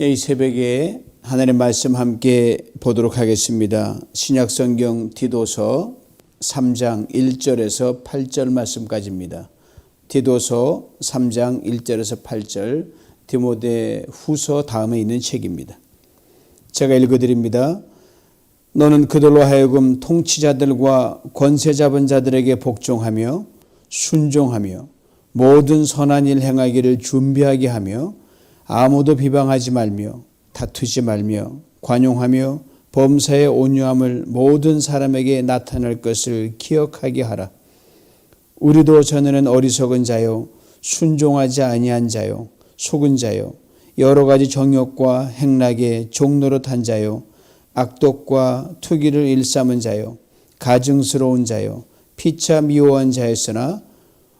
이 새벽에 하나님의 말씀 함께 보도록 하겠습니다. 신약성경 디도서 3장 1절에서 8절 말씀까지입니다. 디도서 3장 1절에서 8절, 디모데 후서 다음에 있는 책입니다. 제가 읽어드립니다. 너는 그들로 하여금 통치자들과 권세 잡은 자들에게 복종하며 순종하며 모든 선한 일 행하기를 준비하게 하며 아무도 비방하지 말며 다투지 말며 관용하며 범사의 온유함을 모든 사람에게 나타낼 것을 기억하게 하라. 우리도 전에는 어리석은 자요 순종하지 아니한 자요 속은 자요 여러 가지 정욕과 행락에 종노릇한 자요 악독과 투기를 일삼은 자요 가증스러운 자요 피차 미워한 자였으나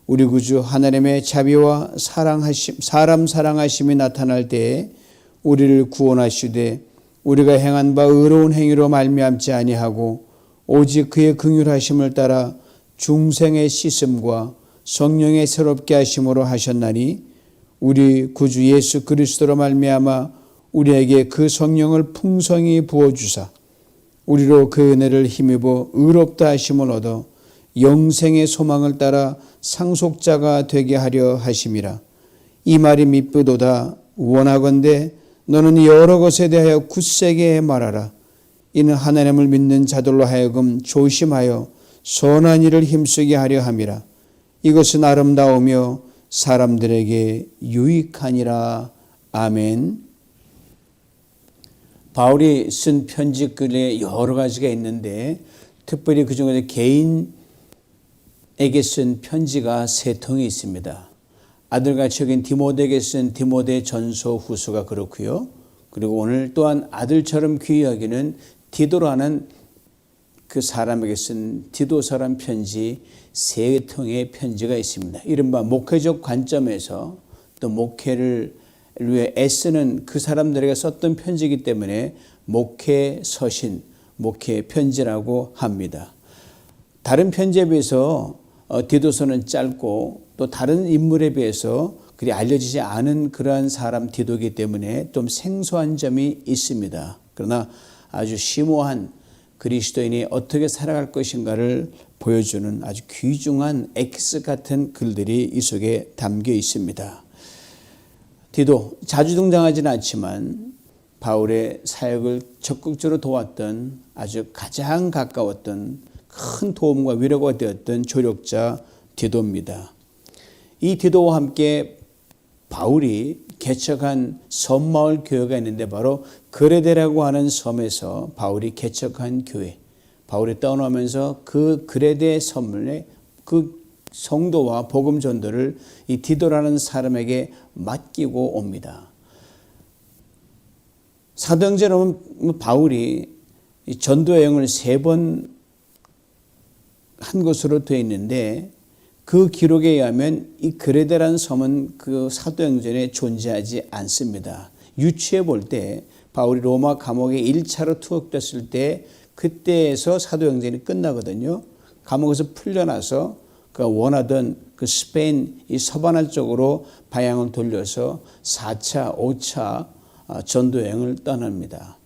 우리 구주 하나님의 자비와 사람 사랑하심이 나타날 때에 우리를 구원하시되 우리가 행한 바 의로운 행위로 말미암지 아니하고 오직 그의 긍휼하심을 따라 중생의 씻음과 성령의 새롭게 하심으로 하셨나니 우리 구주 예수 그리스도로 말미암아 우리에게 그 성령을 풍성히 부어주사 우리로 그 은혜를 힘입어 의롭다 하심을 얻어 영생의 소망을 따라 상속자가 되게 하려 하심이라. 이 말이 미쁘도다. 원하건대 너는 여러 것에 대하여 굳세게 말하라. 이는 하나님을 믿는 자들로 하여금 조심하여 선한 일을 힘쓰게 하려 함이라. 이것은 아름다우며 사람들에게 유익하니라. 아멘. 바울이 쓴 편지글에 여러 가지가 있는데 특별히 그 중에서 개인에게 쓴 편지가 세 통이 있습니다. 아들과 적인 디모데에게 쓴 디모데 전서 후서가 그렇고요. 그리고 오늘 또한 아들처럼 귀히 여기는 디도라는 그 사람에게 쓴 디도서란 편지 세 통의 편지가 있습니다. 이른바 목회적 관점에서 또 목회를 위해 애쓰는 그 사람들에게 썼던 편지이기 때문에 목회 서신, 목회 편지라고 합니다. 다른 편지에 비해서 디도서는 짧고 또 다른 인물에 비해서 그리 알려지지 않은 그러한 사람 디도이기 때문에 좀 생소한 점이 있습니다. 그러나 아주 심오한 그리스도인이 어떻게 살아갈 것인가를 보여주는 아주 귀중한 X 같은 글들이 이 속에 담겨 있습니다. 디도 자주 등장하지는 않지만 바울의 사역을 적극적으로 도왔던 아주 가장 가까웠던 큰 도움과 위로가 되었던 조력자 디도입니다. 이 디도와 함께 바울이 개척한 섬마을 교회가 있는데 바로 그레데라고 하는 섬에서 바울이 개척한 교회, 바울이 떠나면서 그 그레데 섬에 그 성도와 복음 전도를 이 디도라는 사람에게 맡기고 옵니다. 사도행전은 바울이 전도 여행을 3번 한 것으로 되어 있는데 그 기록에 의하면 이 그레데라는 섬은 그 사도행전에 존재하지 않습니다. 유추해 볼 때 바울이 로마 감옥에 1차로 투옥됐을 때 그때에서 사도행전이 끝나거든요. 감옥에서 풀려나서 그 원하던 그 스페인 이 서바나 쪽으로 방향을 돌려서 4차, 5차 전도여행을 떠납니다.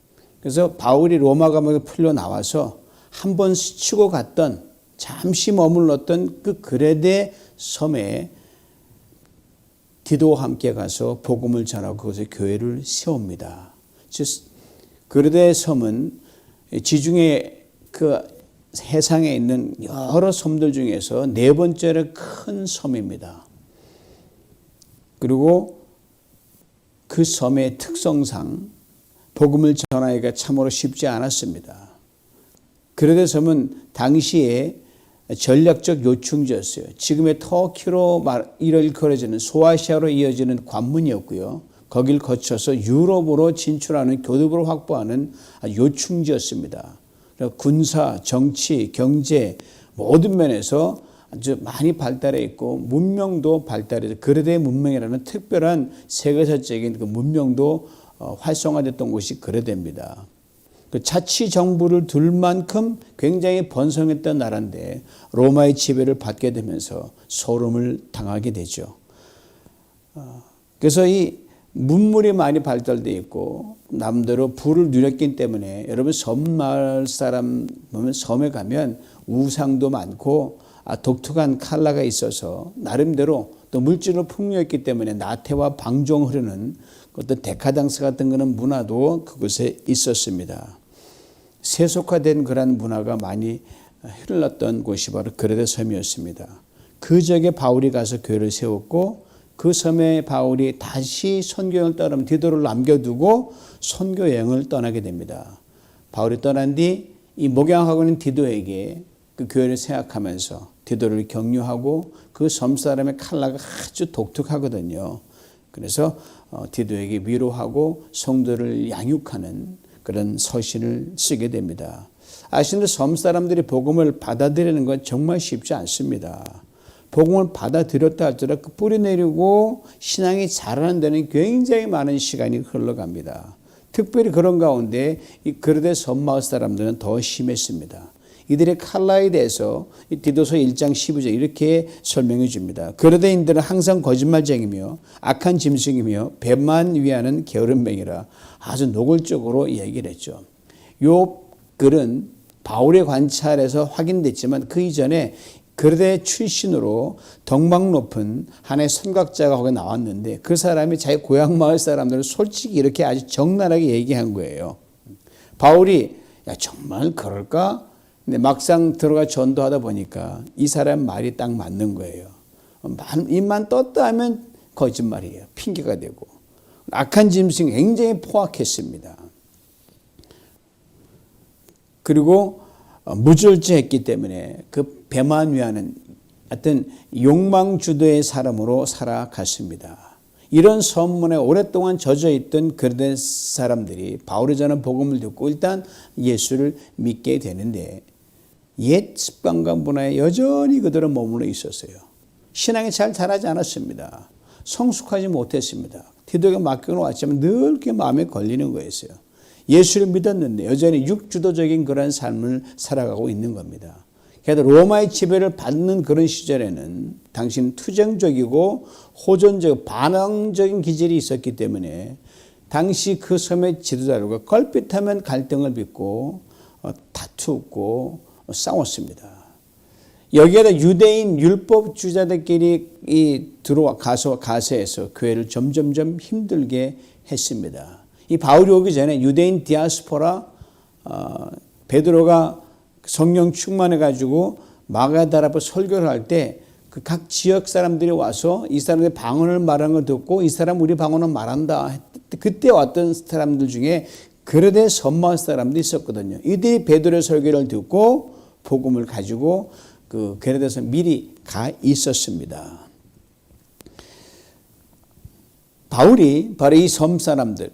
그래서 바울이 로마 감옥에 풀려 나와서 한 번 스치고 갔던 잠시 머물렀던 그 그레데 섬에 디도와 함께 가서 복음을 전하고 그곳에 교회를 세웁니다. 즉 그레데 섬은 지중해 그 해상에 있는 여러 섬들 중에서 4번째로 큰 섬입니다. 그리고 그 섬의 특성상 복음을 전하기가 참으로 쉽지 않았습니다. 그레데 섬은 당시에 전략적 요충지였어요. 지금의 터키로 일컬어지는 소아시아로 이어지는 관문이었고요. 거길 거쳐서 유럽으로 진출하는 교두보를 확보하는 요충지였습니다. 군사, 정치, 경제 모든 면에서 아주 많이 발달해 있고 문명도 발달해서 그레데 문명이라는 특별한 세계사적인 그 문명도 활성화됐던 곳이 그레데입니다. 그 자치 정부를 둘 만큼 굉장히 번성했던 나라인데 로마의 지배를 받게 되면서 소름을 당하게 되죠. 그래서 이 문물이 많이 발달되어 있고 남대로 부를 누렸기 때문에 여러분 섬마을 사람 보면 섬에 가면 우상도 많고 독특한 칼라가 있어서 나름대로 또 물질로 풍요했기 때문에 나태와 방종 흐르는 어떤 데카당스 같은 그런 문화도 그곳에 있었습니다. 세속화된 그런 문화가 많이 흘렀던 곳이 바로 그레데 섬이었습니다. 그 적에 바울이 가서 교회를 세웠고 그 섬에 바울이 다시 선교여행을 떠나면 디도를 남겨두고 선교 여행을 떠나게 됩니다. 바울이 떠난 뒤 이 목양하고 있는 디도에게 그 교회를 생각하면서 디도를 격려하고 그 섬 사람의 칼라가 아주 독특하거든요. 그래서 디도에게 위로하고 성도를 양육하는 그런 서신을 쓰게 됩니다. 아시는 섬 사람들이 복음을 받아들이는 건 정말 쉽지 않습니다. 복음을 받아들였다 할지라도 그 뿌리 내리고 신앙이 자라는 데는 굉장히 많은 시간이 흘러갑니다. 특별히 그런 가운데 이 그레데 섬마을 사람들은 더 심했습니다. 이들의 칼라에 대해서 디도서 1장 12절 이렇게 설명해 줍니다. 그레데인들은 항상 거짓말쟁이며 악한 짐승이며 배만 위하는 게으름맹이라 아주 노골적으로 얘기를 했죠. 요 글은 바울의 관찰에서 확인됐지만 그 이전에 그레데 출신으로 덕망 높은 하나의 선각자가 거기 나왔는데 그 사람이 자기 고향 마을 사람들을 솔직히 이렇게 아주 적나라하게 얘기한 거예요. 바울이 야 정말 그럴까? 근데 막상 들어가 전도하다 보니까 이 사람 말이 딱 맞는 거예요. 입만 떴다 하면 거짓말이에요. 핑계가 되고. 악한 짐승이 굉장히 포악했습니다. 그리고 무절제했기 때문에 그 배만 위하는 어떤 욕망주도의 사람으로 살아갔습니다. 이런 선문에 오랫동안 젖어있던 그레데 사람들이 바울이 전한 복음을 듣고 일단 예수를 믿게 되는데 옛 습관과 문화에 여전히 그들은 머물러 있었어요. 신앙이 잘 자라지 않았습니다. 성숙하지 못했습니다. 디도에게 맡겨놓았지만 늘 그 마음에 걸리는 거였어요. 예수를 믿었는데 여전히 육주도적인 그런 삶을 살아가고 있는 겁니다. 그래도 로마의 지배를 받는 그런 시절에는 당신 투쟁적이고 호전적, 반항적인 기질이 있었기 때문에 당시 그 섬의 지도자들과 걸핏하면 갈등을 빚고 다투고 싸웠습니다. 여기에다 유대인 율법주의자들끼리 가세해서 교회를 점점점 힘들게 했습니다. 이 바울이 오기 전에 유대인 디아스포라 베드로가 성령 충만해 가지고 마가다라 앞에 설교를 할 때 그 각 지역 사람들이 와서 이 사람의 방언을 말하는 걸 듣고 이 사람 우리 방언을 말한다. 그때 왔던 사람들 중에 그레데 섬마을 사람도 있었거든요. 이들이 베드로의 설교를 듣고 복음을 가지고 그 그레데에서 미리 가 있었습니다. 바울이 바로 이 섬 사람들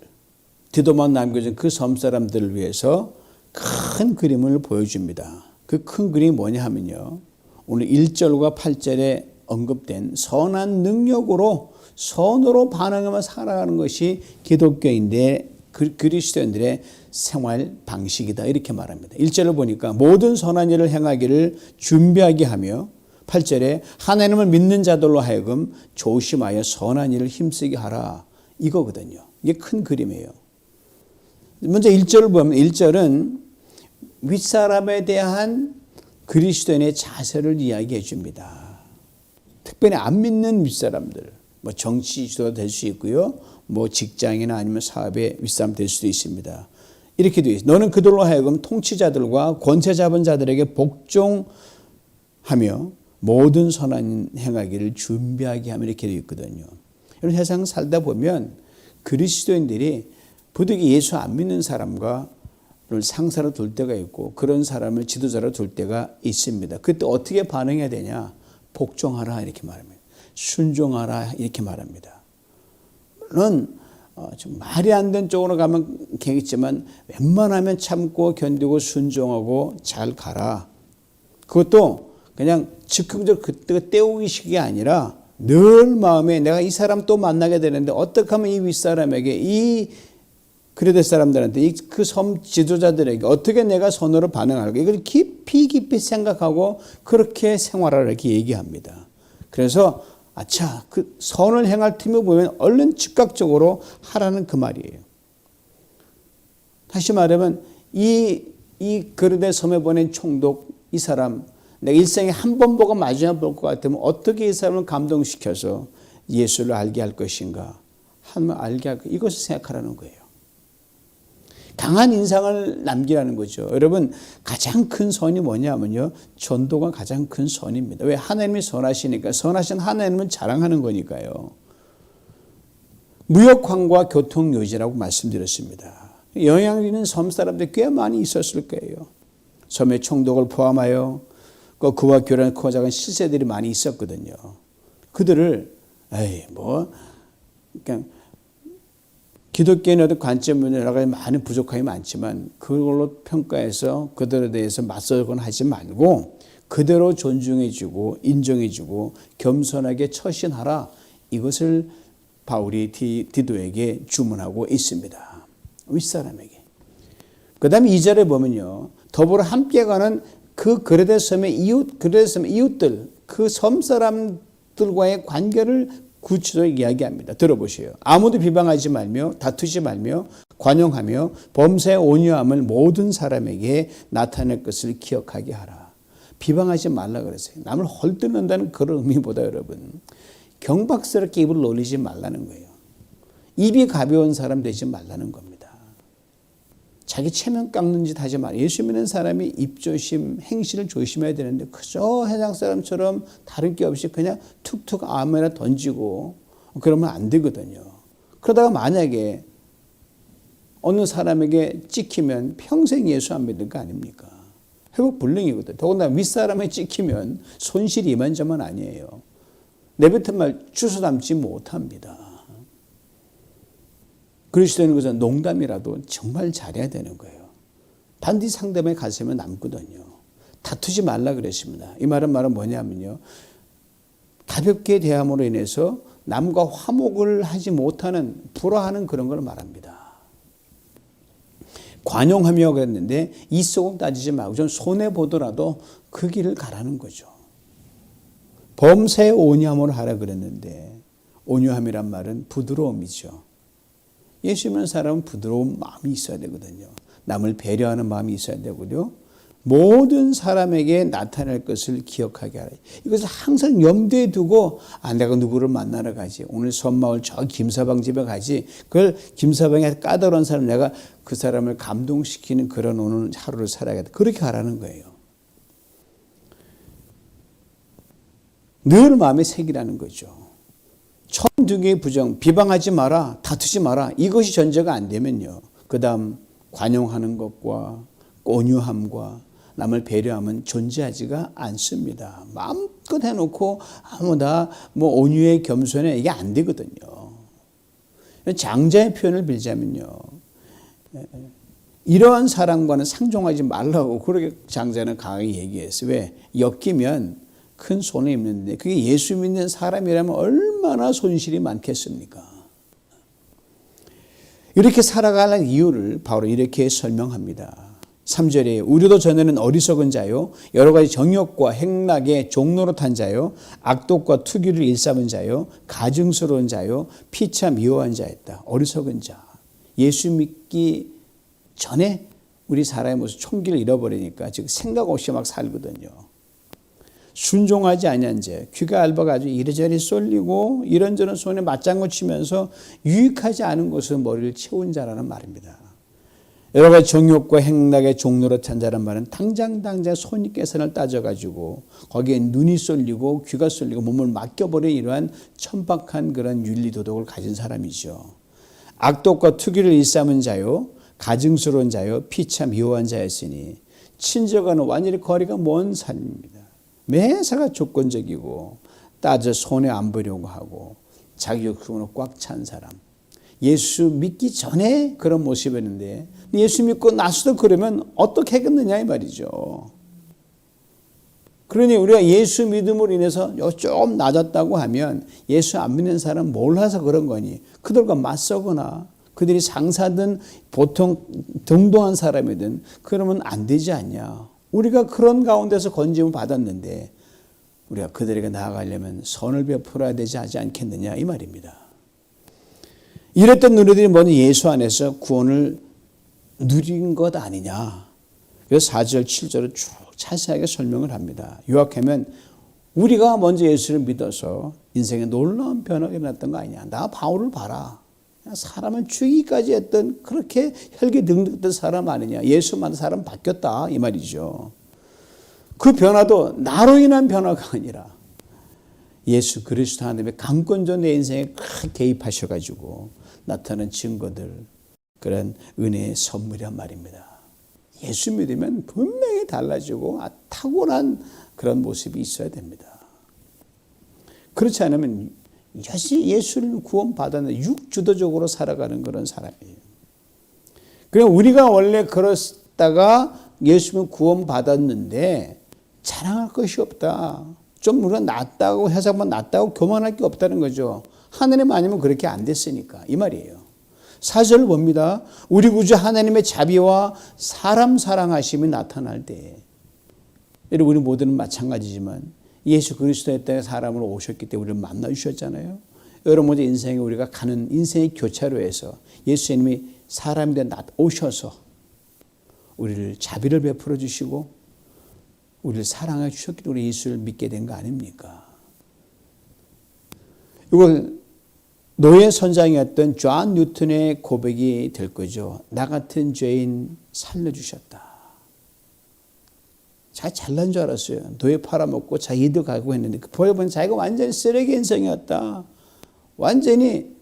디도만 남겨진 그 섬 사람들을 위해서 큰 그림을 보여줍니다. 그 큰 그림이 뭐냐 하면요. 오늘 1절과 8절에 언급된 선한 능력으로 선으로 반응하며 살아가는 것이 기독교인데 그리스도인들의 생활 방식이다 이렇게 말합니다. 1절을 보니까 모든 선한 일을 행하기를 준비하게 하며 8절에 하나님을 믿는 자들로 하여금 조심하여 선한 일을 힘쓰게 하라 이거거든요. 이게 큰 그림이에요. 먼저 1절을 보면 1절은 윗사람에 대한 그리스도인의 자세를 이야기해 줍니다. 특별히 안 믿는 윗사람들, 뭐 정치 지도가 될 수 있고요. 뭐 직장이나 아니면 사업의 윗사람 될 수도 있습니다. 이렇게 되어 있어요. 너는 그들로 하여금 통치자들과 권세 잡은 자들에게 복종하며 모든 선한 행하기를 준비하게 하며 이렇게 되어 있거든요. 이런 세상 살다 보면 그리스도인들이 부득이 예수 안 믿는 사람과 상사로 둘 때가 있고 그런 사람을 지도자로 둘 때가 있습니다. 그때 어떻게 반응해야 되냐? 복종하라 이렇게 말합니다. 순종하라 이렇게 말합니다. 물론 좀 말이 안 되는 쪽으로 가면 괜찮지만 웬만하면 참고 견디고 순종하고 잘 가라. 그것도 그냥 즉흥적으로 그때 때우기식이 아니라 늘 마음에 내가 이 사람 또 만나게 되는데 어떻게 하면 이 윗사람에게 이 그레데 사람들한테 그 섬 지도자들에게 어떻게 내가 선으로 반응할까 이걸 깊이 생각하고 그렇게 생활하라 이렇게 얘기합니다. 그래서 아차, 그 선을 행할 틈을 보면 얼른 즉각적으로 하라는 그 말이에요. 다시 말하면 이 그릇의 섬에 보낸 총독, 이 사람, 내가 일생에 한 번 보고 마지막 볼 것 같으면 어떻게 이 사람을 감동시켜서 예수를 알게 할 것인가, 하나님을 알게 할 것, 이것을 생각하라는 거예요. 강한 인상을 남기라는 거죠. 여러분, 가장 큰 선이 뭐냐면요, 전도가 가장 큰 선입니다. 왜? 하나님이 선하시니까. 선하신 하나님을 자랑하는 거니까요. 무역황과 교통요지라고 말씀드렸습니다. 영향 있는 섬 사람들 꽤 많이 있었을 거예요. 섬의 총독을 포함하여 그와 교류하는 크고 작은 실세들이 많이 있었거든요. 그들을 그냥 기독교인의 어떤 관점은 여러 가지 많은 부족함이 많지만 그걸로 평가해서 그들에 대해서 맞서거나 하지 말고 그대로 존중해주고 인정해주고 겸손하게 처신하라. 이것을 바울이 디도에게 주문하고 있습니다. 윗사람에게. 그 다음에 2절에 보면요, 더불어 함께 가는 그 그레데 섬의 이웃들, 그 섬 사람들과의 관계를 구체적으로 이야기합니다. 들어보세요. 아무도 비방하지 말며 다투지 말며 관용하며 범사에 온유함을 모든 사람에게 나타낼 것을 기억하게 하라. 비방하지 말라 그랬어요. 남을 헐뜯는다는 그런 의미보다 여러분, 경박스럽게 입을 놀리지 말라는 거예요. 입이 가벼운 사람 되지 말라는 겁니다. 자기 체면 깎는 짓 하지 말아요. 예수 믿는 사람이 입조심, 행실을 조심해야 되는데 그저 해당 사람처럼 다를 게 없이 그냥 툭툭 아무나 던지고 그러면 안 되거든요. 그러다가 만약에 어느 사람에게 찍히면 평생 예수 안 믿을 거 아닙니까? 회복 불능이거든요. 더군다나 윗사람에 찍히면 손실이 이만저만 아니에요. 내뱉은 말 주워 담지 못합니다. 그리스도인은 것은 농담이라도 정말 잘해야 되는 거예요. 반드시 상대방의 가슴에 남거든요. 다투지 말라 그랬습니다. 이 말은 뭐냐면요, 가볍게 대함으로 인해서 남과 화목을 하지 못하는, 불화하는 그런 걸 말합니다. 관용하며 그랬는데 이 속은 따지지 말고 좀 손해보더라도 그 길을 가라는 거죠. 범사에 온유함으로 하라 그랬는데 온유함이란 말은 부드러움이죠. 예수 믿는 사람은 부드러운 마음이 있어야 되거든요. 남을 배려하는 마음이 있어야 되고요. 모든 사람에게 나타낼 것을 기억하게 하라. 이것을 항상 염두에 두고 내가 누구를 만나러 가지. 오늘 섬마을 저 김서방 집에 가지. 그걸 김서방이 까다로운 사람, 내가 그 사람을 감동시키는 그런 오늘 하루를 살아야겠다. 그렇게 하라는 거예요. 늘 마음에 새기라는 거죠. 처음 두 개의 부정, 비방하지 마라, 다투지 마라, 이것이 전제가 안 되면요, 그 다음 관용하는 것과 온유함과 남을 배려함은 존재하지가 않습니다. 마음껏 해놓고 아무나 온유에 겸손해, 이게 안 되거든요. 장자의 표현을 빌자면요, 이러한 사랑과는 상종하지 말라고 그렇게 장자는 강하게 얘기했어요. 왜? 엮이면 큰 손해 입는데 그게 예수 믿는 사람이라면 얼마나 손실이 많겠습니까? 이렇게 살아가는 이유를 바로 이렇게 설명합니다. 3절에 우리도 전에는 어리석은 자요, 여러 가지 정욕과 행락에 종노릇한 자요, 악독과 투기를 일삼은 자요, 가증스러운 자요, 피차 미워한 자였다. 어리석은 자. 예수 믿기 전에 우리 사람의 모습 총기를 잃어버리니까 지금 생각 없이 막 살거든요. 순종하지 아니한 자, 귀가 얇아가지고 이리저리 쏠리고 이런저런 손에 맞장구 치면서 유익하지 않은 것으로 머리를 채운 자라는 말입니다. 여러 가지 정욕과 행락에 종노릇한 자란 말은 당장 손익계산을 따져가지고 거기에 눈이 쏠리고 귀가 쏠리고 몸을 맡겨버린 이러한 천박한 그런 윤리도덕을 가진 사람이죠. 악독과 투기를 일삼은 자요, 가증스러운 자요, 피차 미워한 자였으니 친절과는 완전히 거리가 먼 삶입니다. 매사가 조건적이고 따져 손해 안 보려고 하고 자기 욕심으로 꽉 찬 사람. 예수 믿기 전에 그런 모습이었는데 예수 믿고 나서도 그러면 어떻게 하겠느냐 이 말이죠. 그러니 우리가 예수 믿음으로 인해서 좀 낮았다고 하면 예수 안 믿는 사람 몰라서 그런 거니, 그들과 맞서거나 그들이 상사든 보통 등동한 사람이든 그러면 안 되지 않냐. 우리가 그런 가운데서 건짐을 받았는데 우리가 그들에게 나아가려면 선을 베풀어야 되지 않겠느냐 이 말입니다. 이랬던 우리들이 먼저 예수 안에서 구원을 누린 것 아니냐. 그래서 4절 7절을 쭉 자세하게 설명을 합니다. 요약하면 우리가 먼저 예수를 믿어서 인생에 놀라운 변화가 일어났던 거 아니냐. 나 바울을 봐라. 사람은 죽이기까지 했던 그렇게 혈기등등했던 사람 아니냐. 예수 만난 사람 바뀌었다 이 말이죠. 그 변화도 나로 인한 변화가 아니라 예수 그리스도 하나님의 강권전 내 인생에 크게 개입하셔가지고 나타난 증거들, 그런 은혜의 선물이란 말입니다. 예수 믿으면 분명히 달라지고 탁월한 그런 모습이 있어야 됩니다. 그렇지 않으면 예수를 구원받았는데 육주도적으로 살아가는 그런 사람이에요. 그럼 우리가 원래 그랬다가 예수는 구원받았는데 자랑할 것이 없다. 좀 우리가 낫다고 해석만 낫다고 교만할 게 없다는 거죠. 하나님 아니면 그렇게 안 됐으니까 이 말이에요. 4절 봅니다. 우리 구주 하나님의 자비와 사람 사랑하심이 나타날 때, 여러분 우리 모두는 마찬가지지만 예수 그리스도의 땅에 사람으로 오셨기 때문에 우리를 만나 주셨잖아요. 여러분 먼저 인생에 우리가 가는 인생의 교차로에서 예수님이 사람이 돼 오셔서 우리를 자비를 베풀어 주시고 우리를 사랑해 주셨기 때문에 예수를 믿게 된 거 아닙니까? 이걸 노예 선장이었던 존 뉴턴의 고백이 될 거죠. 나 같은 죄인 살려주셨다. 자기 잘난 줄 알았어요. 노예 팔아먹고 자기 이득 가고 했는데 보여보니 자기가 완전히 쓰레기 인생이었다. 완전히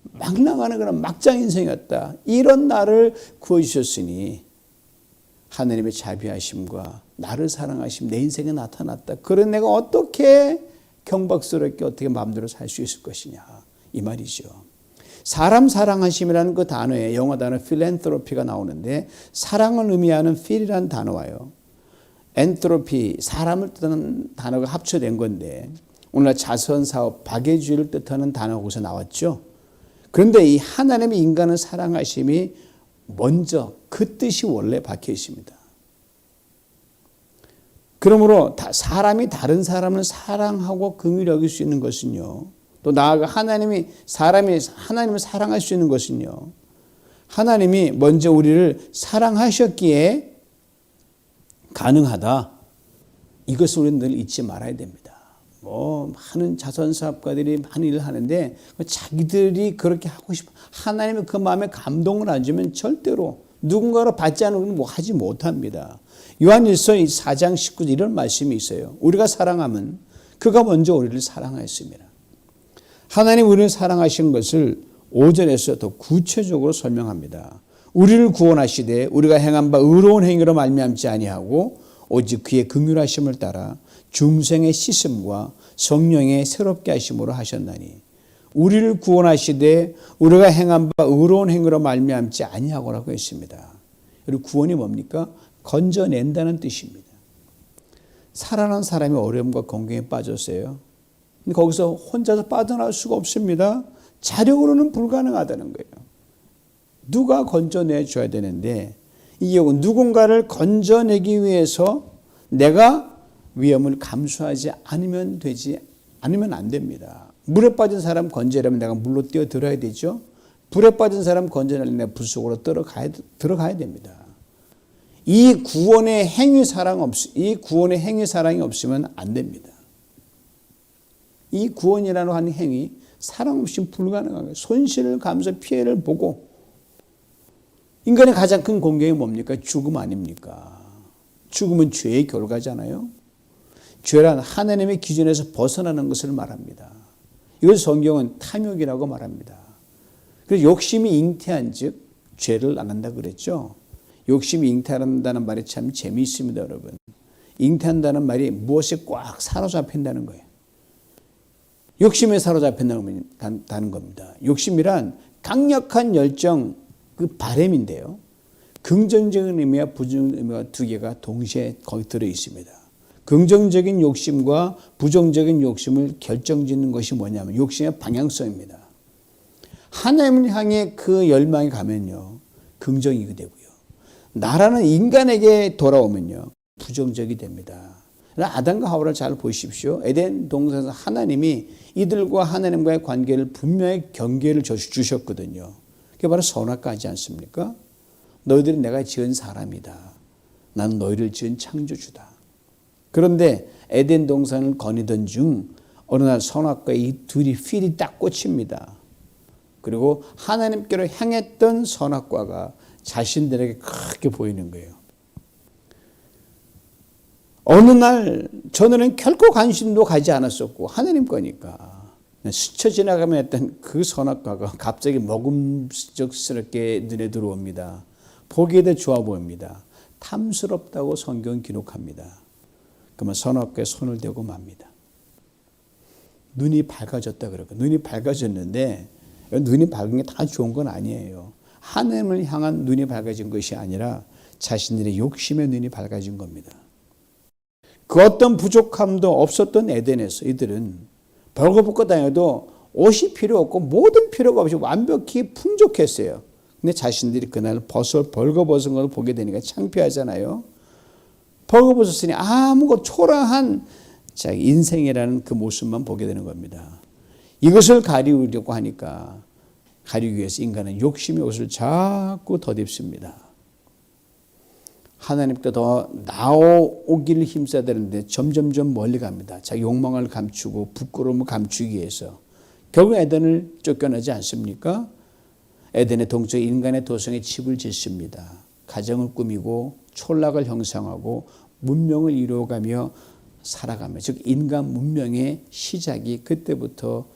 막 나가는 그런 막장 인생이었다. 이런 나를 구해주셨으니 하나님의 자비하심과 나를 사랑하심 내 인생에 나타났다. 그런 내가 어떻게 경박스럽게 어떻게 마음대로 살 수 있을 것이냐 이 말이죠. 사람 사랑하심이라는 그 단어에 영어 단어 필랜트로피가 나오는데 사랑을 의미하는 필이라는 단어와요. 엔트로피 사람을 뜻하는 단어가 합쳐된 건데 오늘날 자선사업 박애주의를 뜻하는 단어가 거기서 나왔죠. 그런데 이 하나님의 인간을 사랑하심이 먼저 그 뜻이 원래 박혀 있습니다. 그러므로 사람이 다른 사람을 사랑하고 긍휼히 여길 수 있는 것은요. 또 나아가 사람이 하나님을 사랑할 수 있는 것은요. 하나님이 먼저 우리를 사랑하셨기에 가능하다. 이것을 우리는 늘 잊지 말아야 됩니다. 많은 자선사업가들이 많은 일을 하는데 자기들이 그렇게 하고 싶어. 하나님이 그 마음에 감동을 안 주면 절대로 누군가로 받지 않으면 하지 못합니다. 요한일서 4장 19절 이런 말씀이 있어요. 우리가 사랑하면 그가 먼저 우리를 사랑하였습니다. 하나님 우리를 사랑하신 것을 5절에서 더 구체적으로 설명합니다. 우리를 구원하시되 우리가 행한 바 의로운 행위로 말미암지 아니하고 오직 그의 긍휼하심을 따라 중생의 씻음과 성령의 새롭게 하심으로 하셨나니 우리를 구원하시되 우리가 행한 바 의로운 행위로 말미암지 아니하고라고 했습니다. 그리고 구원이 뭡니까? 건져낸다는 뜻입니다. 살아난 사람이 어려움과 공경에 빠졌어요. 근데 거기서 혼자서 빠져나올 수가 없습니다. 자력으로는 불가능하다는 거예요. 누가 건져내줘야 되는데 이 경우 누군가를 건져내기 위해서 내가 위험을 감수하지 않으면 안 됩니다. 물에 빠진 사람 건져내려면 내가 물로 뛰어들어야 되죠. 불에 빠진 사람 건져내려면 내가 불 속으로 들어가야 됩니다. 이 구원의 행위 사랑이 없으면 안 됩니다. 이 구원이라는 하는 행위 사랑 없이 불가능한 거예요. 손실을 감수 피해를 보고 인간의 가장 큰 공경이 뭡니까? 죽음 아닙니까? 죽음은 죄의 결과잖아요. 죄란 하나님의 기준에서 벗어나는 것을 말합니다. 이걸 성경은 탐욕이라고 말합니다. 그래서 욕심이 잉태한 즉 죄를 안 한다 그랬죠. 욕심이 잉태한다는 말이 참 재미있습니다, 여러분. 잉태한다는 말이 무엇에 꽉 사로잡힌다는 거예요. 욕심에 사로잡힌다는 겁니다. 욕심이란 강력한 열정, 그 바램인데요. 긍정적인 의미와 부정적인 의미가 두 개가 동시에 거기 들어 있습니다. 긍정적인 욕심과 부정적인 욕심을 결정짓는 것이 뭐냐면 욕심의 방향성입니다. 하나님을 향해 그 열망이 가면요. 긍정이 되고요. 나라는 인간에게 돌아오면요. 부정적이 됩니다. 아담과 하와를 잘 보십시오. 에덴 동산에서 하나님이 이들과 하나님과의 관계를 분명히 경계를 주셨거든요. 그게 바로 선악과지 않습니까? 너희들은 내가 지은 사람이다. 나는 너희를 지은 창조주다. 그런데 에덴 동산을 거니던 중 어느 날 선악과 이 둘이 필이 딱 꽂힙니다. 그리고 하나님께로 향했던 선악과가 자신들에게 크게 보이는 거예요. 어느 날 전에는 결코 관심도 가지 않았었고 하나님 거니까 스쳐 지나가면 했던 그 선악과가 갑자기 먹음직스럽게 눈에 들어옵니다. 보기에도 좋아 보입니다. 탐스럽다고 성경 기록합니다. 그러면 선악과에 손을 대고 맙니다. 눈이 밝아졌다 그러고 눈이 밝아졌는데 눈이 밝은 게 다 좋은 건 아니에요. 하나님을 향한 눈이 밝아진 것이 아니라 자신들의 욕심의 눈이 밝아진 겁니다. 그 어떤 부족함도 없었던 에덴에서 이들은 벌거벗고 다녀도 옷이 필요 없고 모든 필요가 없이 완벽히 풍족했어요. 근데 자신들이 그날 벌거벗은 걸 보게 되니까 창피하잖아요. 벌거벗었으니 아무것도 초라한 인생이라는 그 모습만 보게 되는 겁니다. 이것을 가리우려고 하니까 가리기 위해서 인간은 욕심의 옷을 자꾸 덧입습니다. 하나님께 더 나오기를 힘써야 되는데 점점점 멀리 갑니다. 자기 욕망을 감추고 부끄러움을 감추기 위해서. 결국 에덴을 쫓겨나지 않습니까? 에덴의 동쪽 인간의 도성에 집을 짓습니다. 가정을 꾸미고 촌락을 형성하고 문명을 이루어가며 살아가며 즉 인간 문명의 시작이 그때부터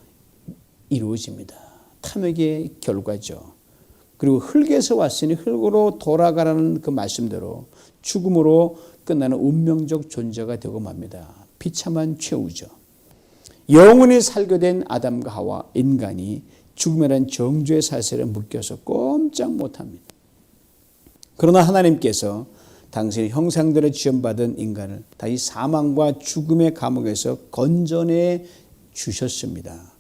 이루어집니다. 탐욕의 결과죠. 그리고 흙에서 왔으니 흙으로 돌아가라는 그 말씀대로 죽음으로 끝나는 운명적 존재가 되고 맙니다. 비참한 최후죠. 영원히 살게 된 아담과 하와 인간이 죽음이라는 정죄의 사슬에 묶여서 꼼짝 못합니다. 그러나 하나님께서 당신의 형상대로 지음받은 인간을 다시 사망과 죽음의 감옥에서 건져내 주셨습니다.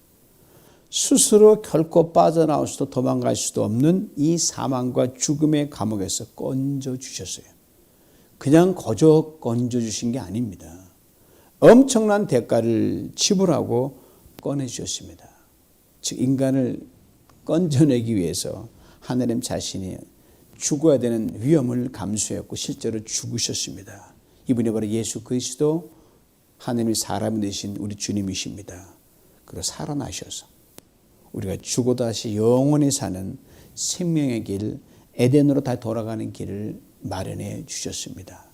스스로 결코 빠져나올 수도 도망갈 수도 없는 이 사망과 죽음의 감옥에서 건져 주셨어요. 그냥 거저 건져 주신 게 아닙니다. 엄청난 대가를 지불하고 꺼내 주셨습니다. 즉 인간을 건져내기 위해서 하나님 자신이 죽어야 되는 위험을 감수했고 실제로 죽으셨습니다. 이분이 바로 예수 그리스도 하나님의 사람이 되신 우리 주님이십니다. 그리고 살아나셔서 우리가 죽어 다시 영원히 사는 생명의 길, 에덴으로 다시 돌아가는 길을 마련해 주셨습니다.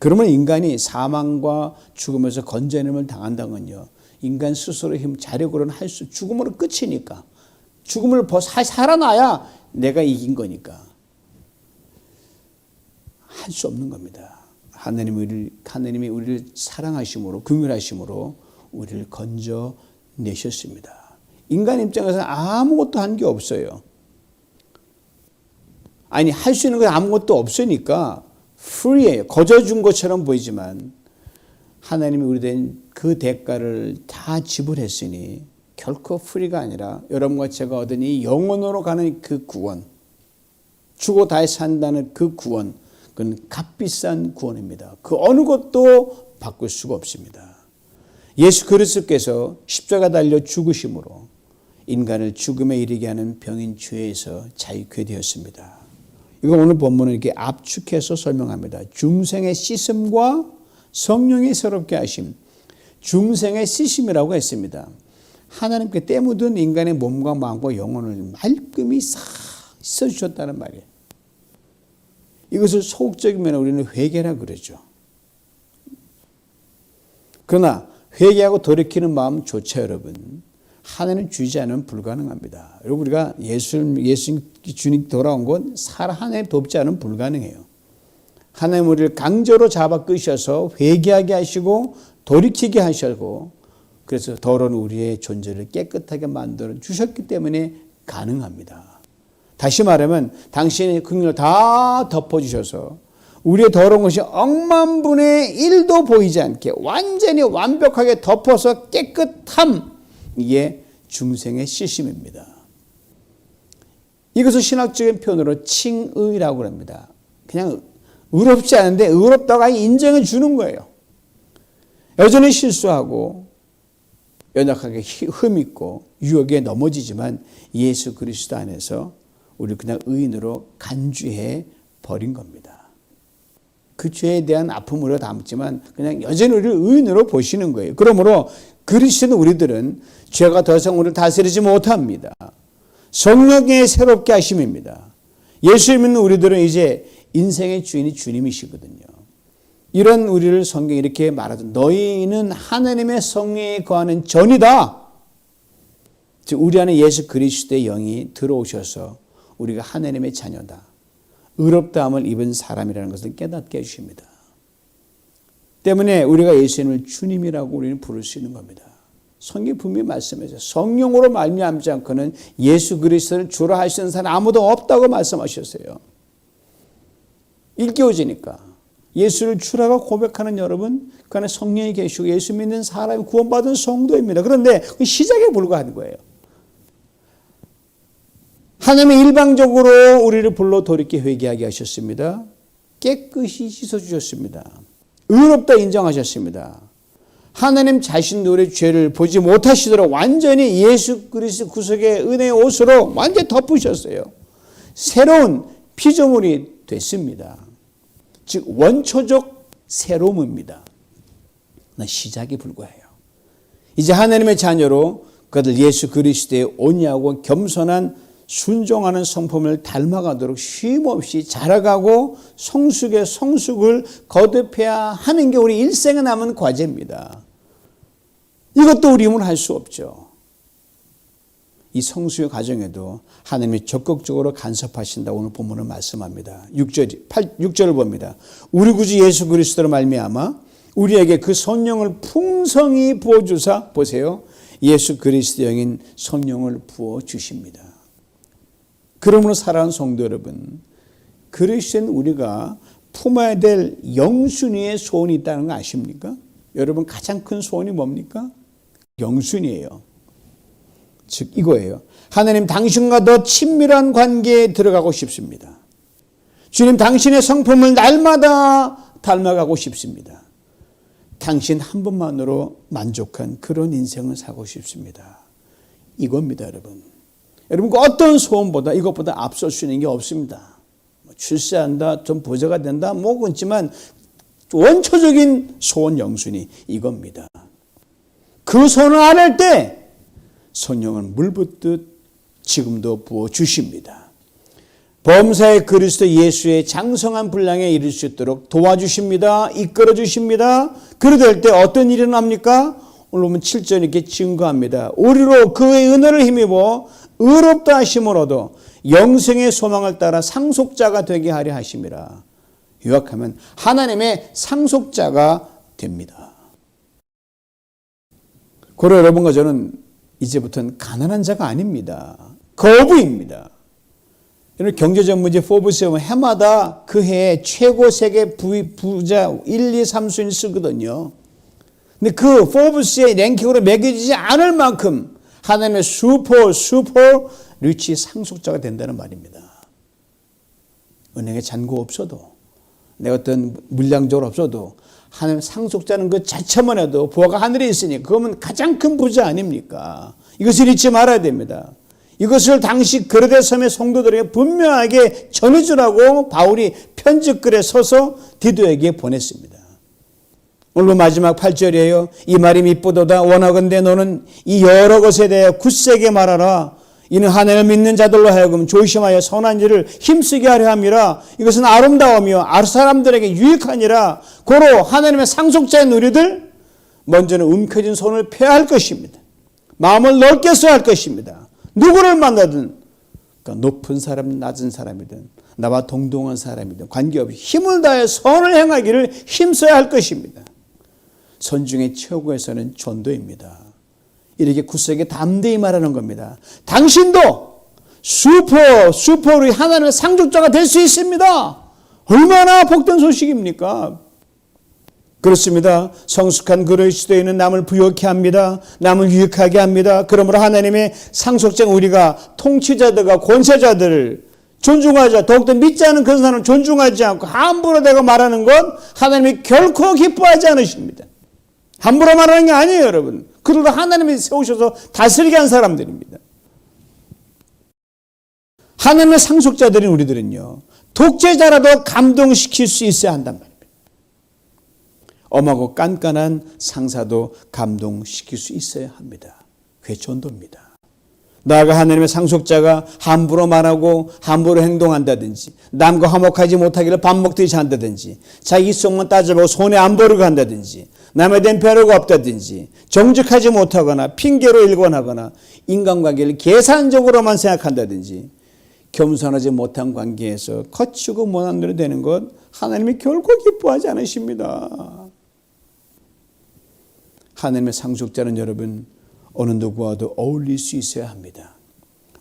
그러면 인간이 사망과 죽음에서 건져냄을 당한다면요. 인간 스스로 자력으로는 죽음으로 끝이니까. 죽음을 살아나야 내가 이긴 거니까. 할 수 없는 겁니다. 하나님이 우리를 사랑하심으로, 긍휼하심으로 우리를 건져내셨습니다. 인간 입장에서는 아무것도 한 게 없어요. 아니 할 수 있는 건 아무것도 없으니까 프리예요. 거저 준 것처럼 보이지만 하나님이 우리 된 그 대가를 다 지불했으니 결코 프리가 아니라 여러분과 제가 얻은 이 영원으로 가는 그 구원, 죽어 다시 산다는 그 구원, 그건 값비싼 구원입니다. 그 어느 것도 바꿀 수가 없습니다. 예수 그리스도께서 십자가 달려 죽으심으로 인간을 죽음에 이르게 하는 병인 죄에서 자유케 되었습니다. 이거 오늘 본문은 이렇게 압축해서 설명합니다. 중생의 씻음과 성령의 새롭게 하심. 중생의 씻음이라고 했습니다. 하나님께 때 묻은 인간의 몸과 마음과 영혼을 말끔히 싹 씻어주셨다는 말이에요. 이것을 소극적인 면에 우리는 회개라 그러죠. 그러나 회개하고 돌이키는 마음조차 여러분 하나님 주지 않으면 불가능합니다. 여러분 우리가 예수 주님 돌아온 건 하나님 돕지 않으면 불가능해요. 하나님 우리를 강제로 잡아 끄셔서 회개하게 하시고 돌이키게 하시고 그래서 더러운 우리의 존재를 깨끗하게 만들어 주셨기 때문에 가능합니다. 다시 말하면 당신의 긍휼을 다 덮어주셔서 우리의 더러운 것이 억만 분의 1도 보이지 않게 완전히 완벽하게 덮어서 깨끗함, 이게 중생의 씻음입니다. 이것을 신학적인 표현으로 칭의라고 합니다. 그냥 의롭지 않은데 의롭다고 인정해 주는 거예요. 여전히 실수하고 연약하게 흠있고 유혹에 넘어지지만 예수 그리스도 안에서 우리 그냥 의인으로 간주해 버린 겁니다. 그 죄에 대한 아픔으로 담지만 그냥 여전히 우리를 의인으로 보시는 거예요. 그러므로 그리스도인 우리들은 죄가 더 이상 우리를 다스리지 못합니다. 성령의 새롭게 하심입니다. 예수 믿는 우리들은 이제 인생의 주인이 주님이시거든요. 이런 우리를 성경이 이렇게 말하죠. 너희는 하나님의 성령에 거하는 전이다. 즉 우리 안에 예수 그리스도의 영이 들어오셔서 우리가 하나님의 자녀다. 의롭다함을 입은 사람이라는 것을 깨닫게 해주십니다. 때문에 우리가 예수님을 주님이라고 우리는 부를 수 있는 겁니다. 성경이 분명히 말씀하죠. 성령으로 말미암지 않고는 예수 그리스도를 주로 하시는 사람 아무도 없다고 말씀하셨어요. 일깨워지니까 예수를 주라고 고백하는 여러분, 그 안에 성령이 계시고 예수 믿는 사람이 구원받은 성도입니다. 그런데 그 시작에 불과한 거예요. 하나님이 일방적으로 우리를 불러 돌이켜 회개하게 하셨습니다. 깨끗이 씻어주셨습니다. 의롭다 인정하셨습니다. 하나님 자신도 우리의 죄를 보지 못하시도록 완전히 예수 그리스도 구속의 은혜의 옷으로 완전히 덮으셨어요. 새로운 피조물이 됐습니다. 즉 원초적 새로움입니다. 시작이 불과해요. 이제 하나님의 자녀로 그들 예수 그리스도의 온유하고 겸손한 순종하는 성품을 닮아가도록 쉼없이 자라가고 성숙의 성숙을 거듭해야 하는 게 우리 일생에 남은 과제입니다. 이것도 우리 힘으로 할 수 없죠. 이 성숙의 과정에도 하나님이 적극적으로 간섭하신다고 오늘 본문은 말씀합니다. 6절을 봅니다. 우리 구주 예수 그리스도로 말미암아 우리에게 그 성령을 풍성히 부어주사, 보세요, 예수 그리스도 영인 성령을 부어주십니다. 그러므로 사랑하는 성도 여러분, 그리스도인 우리가 품어야 될 영순위의 소원이 있다는 거 아십니까? 여러분 가장 큰 소원이 뭡니까? 영순이에요. 즉 이거예요. 하나님 당신과 더 친밀한 관계에 들어가고 싶습니다. 주님 당신의 성품을 날마다 닮아가고 싶습니다. 당신 한 분만으로 만족한 그런 인생을 살고 싶습니다. 이겁니다, 여러분. 여러분 그 어떤 소원보다 이것보다 앞설 수 있는 게 없습니다. 출세한다, 좀 부자가 된다, 뭐 그렇지만 원초적인 소원 영순이 이겁니다. 그 소원을 안 할 때 성령을 물붓듯 지금도 부어주십니다. 범사의 그리스도 예수의 장성한 분량에 이를 수 있도록 도와주십니다. 이끌어 주십니다. 그러될 때 어떤 일이 일어납니까? 오늘 보면 7절 이렇게 증거합니다. 우리로 그의 은혜를 힘입어 의롭다 하심으로도 영생의 소망을 따라 상속자가 되게 하려 하심이라. 요약하면 하나님의 상속자가 됩니다. 고로 여러분과 저는 이제부터는 가난한 자가 아닙니다. 거부입니다. 경제 전문지 포브스에 보면 해마다 그 해에 최고 세계 부자 1, 2, 3순위 쓰거든요. 근데 그 포브스의 랭킹으로 매겨지지 않을 만큼 하나님의 슈퍼 리치 상속자가 된다는 말입니다. 은행에 잔고 없어도, 내 어떤 물량적으로 없어도 하나님 상속자는 그 자체만 해도 부하가 하늘에 있으니 그러면 가장 큰 부자 아닙니까? 이것을 잊지 말아야 됩니다. 이것을 당시 그레데 섬의 성도들에게 분명하게 전해주라고 바울이 편지글에 써서 디도에게 보냈습니다. 오늘 마지막 8절이에요. 이 말이 미쁘도다. 원하건대 너는 이 여러 것에 대해 굳세게 말하라. 이는 하나님을 믿는 자들로 하여금 조심하여 선한 일을 힘쓰게 하려 함이라. 이것은 아름다우며 사람들에게 유익하니라. 고로 하나님의 상속자인 우리들 먼저는 움켜진 손을 펴야 할 것입니다. 마음을 넓게 써야 할 것입니다. 누구를 만나든, 그러니까 높은 사람, 낮은 사람이든 나와 동등한 사람이든 관계없이 힘을 다해 선을 행하기를 힘써야 할 것입니다. 선 중에 최고에서는 전도입니다. 이렇게 굳세게 담대히 말하는 겁니다. 당신도 슈퍼리 하나님의 상속자가 될 수 있습니다. 얼마나 복된 소식입니까? 그렇습니다. 성숙한 그리스도인은 남을 부욕해 합니다. 남을 유익하게 합니다. 그러므로 하나님의 상속자 우리가 통치자들과 권세자들을 존중하자, 더욱더 믿지 않은 그런 사람을 존중하지 않고 함부로 내가 말하는 것 하나님이 결코 기뻐하지 않으십니다. 함부로 말하는 게 아니에요, 여러분. 그들도 하나님이 세우셔서 다스리게 한 사람들입니다. 하나님의 상속자들인 우리들은요, 독재자라도 감동시킬 수 있어야 한단 말입니다. 엄하고 깐깐한 상사도 감동시킬 수 있어야 합니다. 그게 전도입니다. 나아가 하나님의 상속자가 함부로 말하고 함부로 행동한다든지, 남과 화목하지 못하기를 밥 먹듯이 한다든지, 자기 속만 따져보고 손에 안 버리고 한다든지, 남에 대한 배려가 없다든지, 정직하지 못하거나 핑계로 일관하거나 인간관계를 계산적으로만 생각한다든지, 겸손하지 못한 관계에서 거치고 못한 대로 되는 것, 하나님이 결코 기뻐하지 않으십니다. 하나님의 상속자는 여러분, 어느 누구와도 어울릴 수 있어야 합니다.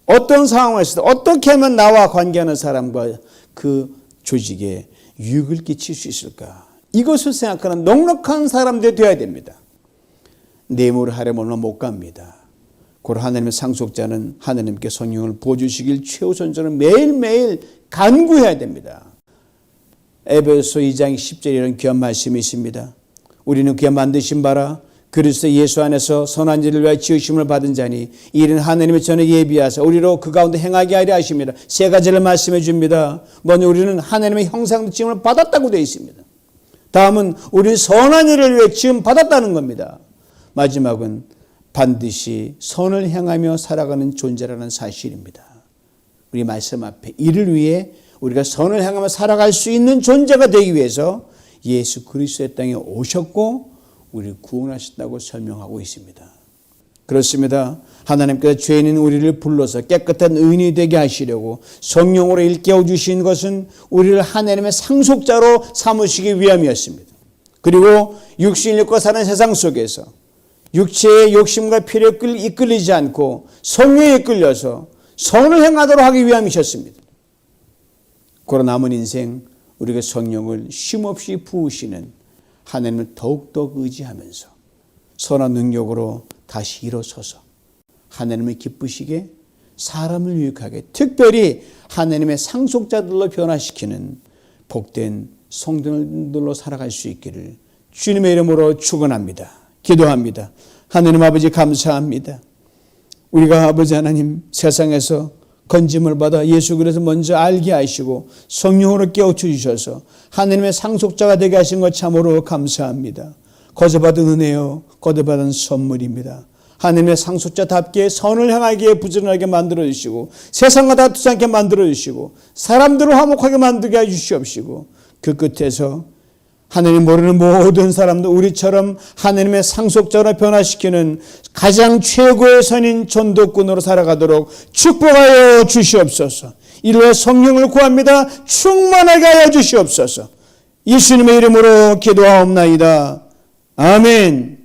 어떤 상황에서도 어떻게 하면 나와 관계하는 사람과 그 조직에 유익을 끼칠 수 있을까? 이것을 생각하는 넉넉한 사람들이 되어야 됩니다. 내모를 하려면 못 갑니다. 곧 하나님의 상속자는 하나님께 성령을 부어주시길 최우선적으로 매일매일 간구해야 됩니다. 에베소 2장 10절에 이런 귀한 말씀이 있습니다. 우리는 그가 만드신 바라 그리스도 예수 안에서 선한 일을 위하여 지으심을 받은 자니 이 일은 하나님의 전에 예비하사 우리로 그 가운데 행하게 하려 하십니다. 세 가지를 말씀해 줍니다. 먼저 우리는 하나님의 형상 지음을 받았다고 되어 있습니다. 다음은 우리는 선한 일을 위해 지음 받았다는 겁니다. 마지막은 반드시 선을 향하며 살아가는 존재라는 사실입니다. 우리 말씀 앞에 이를 위해 우리가 선을 향하며 살아갈 수 있는 존재가 되기 위해서 예수 그리스도의 땅에 오셨고 우리를 구원하셨다고 설명하고 있습니다. 그렇습니다. 하나님께서 죄인인 우리를 불러서 깨끗한 의인이 되게 하시려고 성령으로 일깨워 주신 것은 우리를 하나님의 상속자로 삼으시기 위함이었습니다. 그리고 육신을 입고 사는 세상 속에서 육체의 욕심과 필요에 이끌리지 않고 성령에 이끌려서 선을 행하도록 하기 위함이셨습니다. 그러 남은 인생 우리가 성령을 쉼없이 부으시는 하나님을 더욱더 의지하면서 선한 능력으로 다시 일어서서 하나님을 기쁘시게 사람을 유익하게 특별히 하나님의 상속자들로 변화시키는 복된 성도들로 살아갈 수 있기를 주님의 이름으로 축원합니다. 기도합니다. 하나님 아버지 감사합니다. 우리가 아버지 하나님 세상에서 건짐을 받아 예수 그리스도 먼저 알게 하시고 성령으로 깨우쳐 주셔서 하나님의 상속자가 되게 하신 것 참으로 감사합니다. 거저받은 은혜요 거저받은 선물입니다. 하나님의 상속자답게 선을 향하기에 부지런하게 만들어 주시고 세상과 다투지 않게 만들어 주시고 사람들을 화목하게 만들게 해 주시옵시고 그 끝에서 하나님 모르는 모든 사람도 우리처럼 하나님의 상속자로 변화시키는 가장 최고의 선인 전도꾼으로 살아가도록 축복하여 주시옵소서. 이로의 성령을 구합니다. 충만하게 하여 주시옵소서. 예수님의 이름으로 기도하옵나이다. 아멘.